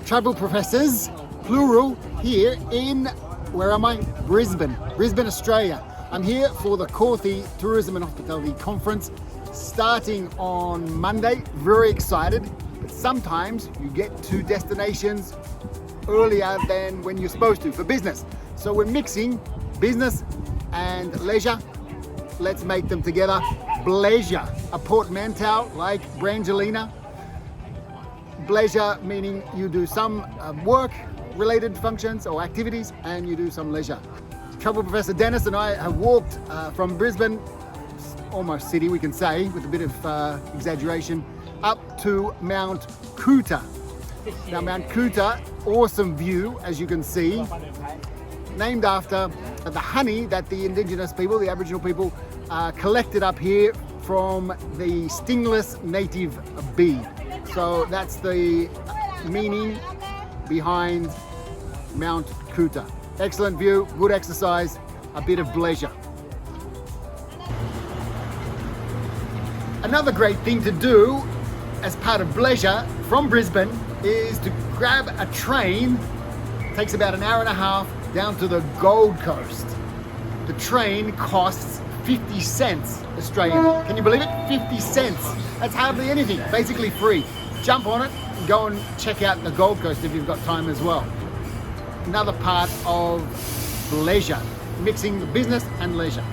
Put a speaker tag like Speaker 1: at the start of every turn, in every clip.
Speaker 1: travel professors, plural, here in, where am I? Brisbane, Australia. I'm here for the Corthy Tourism and Hospitality Conference starting on Monday. Very excited, but sometimes you get to destinations earlier than when you're supposed to for business. So we're mixing business and leisure. Let's make them together. Bleisure, a portmanteau like Brangelina. Bleisure meaning you do some work-related functions or activities and you do some leisure. Travel Professor Dennis and I have walked from Brisbane, almost city we can say, with a bit of exaggeration, up to Mount Coota. Now Mount Coota, awesome view as you can see, named after the honey that the indigenous people, the Aboriginal people, collected up here from the stingless native bee. So that's the meaning behind Mount Coota. Excellent view, good exercise, a bit of bleisure. Another great thing to do as part of bleisure from Brisbane is to grab a train. It takes about an hour and a half down to the Gold Coast. The train costs 50 cents Australian. Can you believe it? 50 cents. That's hardly anything, basically free. Jump on it and go and check out the Gold Coast if you've got time as well. Another part of leisure, mixing the business and leisure.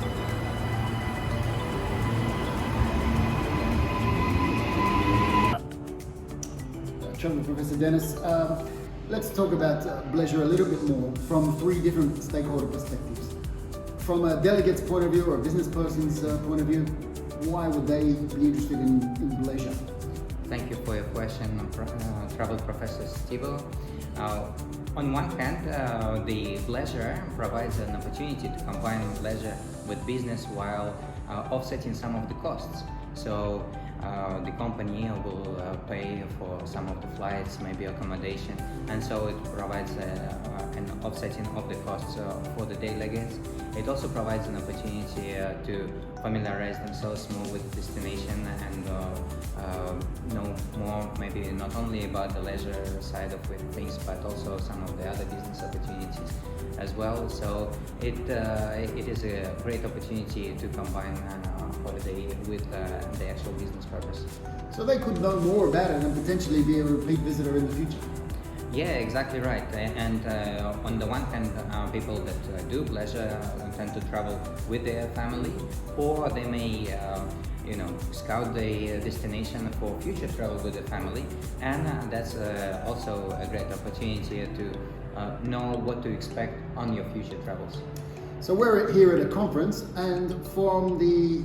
Speaker 1: Travel Professor Dennis, let's talk about bleisure a little bit more from three different stakeholder perspectives. From a delegate's point of view or a business person's point of view, why would they be interested in bleisure?
Speaker 2: Thank you for your question, Travel Professor Stivo. On one hand, the bleisure provides an opportunity to combine leisure with business while offsetting some of the costs. So the company will pay for some of the flights, maybe accommodation, and so it provides an offsetting of the costs for the delegates. It also provides an opportunity to familiarize themselves more with the destination and know more, maybe not only about the leisure side of things, but also some of the other business opportunities as well. So it is a great opportunity to combine holiday with the actual business purpose.
Speaker 1: So they could know more about it and potentially be a repeat visitor in the future.
Speaker 2: Yeah, exactly right. And on the one hand, people that do bleisure tend to travel with their family, or they may scout the destination for future travel with the family, and that's also a great opportunity to know what to expect on your future travels.
Speaker 1: So we're here at a conference, and from the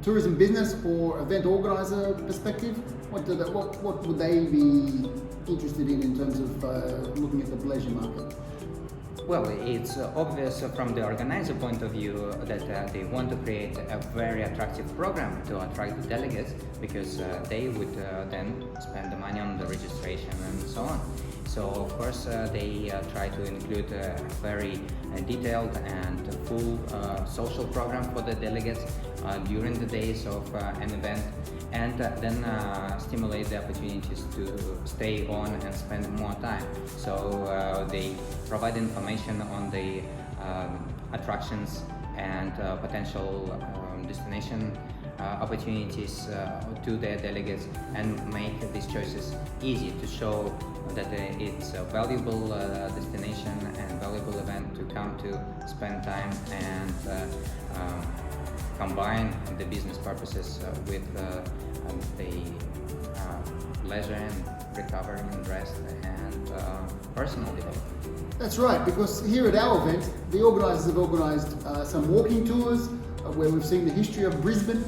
Speaker 1: tourism business or event organizer perspective, what would they be interested in terms of looking at the bleisure market?
Speaker 2: Well, it's obvious from the organizer point of view that they want to create a very attractive program to attract the delegates, because they would then spend the money on the registration and so on. So of course they try to include a very detailed and full social program for the delegates during the days of an event, and then stimulate the opportunities to stay on and spend more time. So they provide information on the attractions and potential destination opportunities to their delegates, and make these choices easy to show that it's a valuable destination and valuable event to come to spend time and combine the business purposes with the leisure and recovery and rest and personal development.
Speaker 1: That's right, because here at our event, the organisers have organised some walking tours where we've seen the history of Brisbane.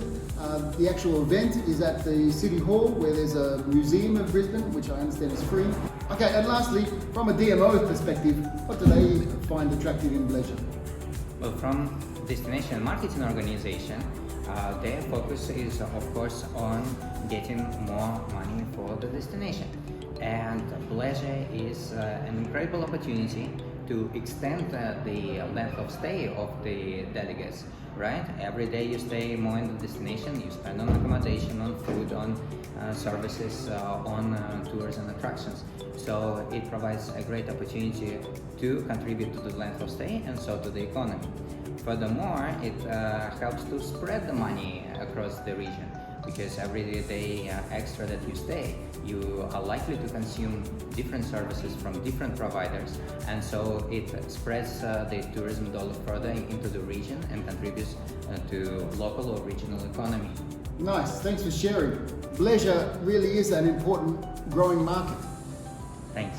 Speaker 1: The actual event is at the City Hall, where there's a museum of Brisbane, which I understand is free. Okay, and lastly, from a DMO perspective, what do they find attractive in bleisure?
Speaker 2: Well, from destination marketing organization, their focus is of course on getting more money for the destination. And bleisure is an incredible opportunity to extend the length of stay of the delegates, right? Every day you stay more in the destination, you spend on accommodation, on food, on services, on tours and attractions. So it provides a great opportunity to contribute to the length of stay and so to the economy. Furthermore, it helps to spread the money across the region, because every day extra that you stay, you are likely to consume different services from different providers, and so it spreads the tourism dollar further into the region and contributes to local or regional economy.
Speaker 1: Nice, thanks for sharing. Bleisure really is an important growing market.
Speaker 2: Thanks.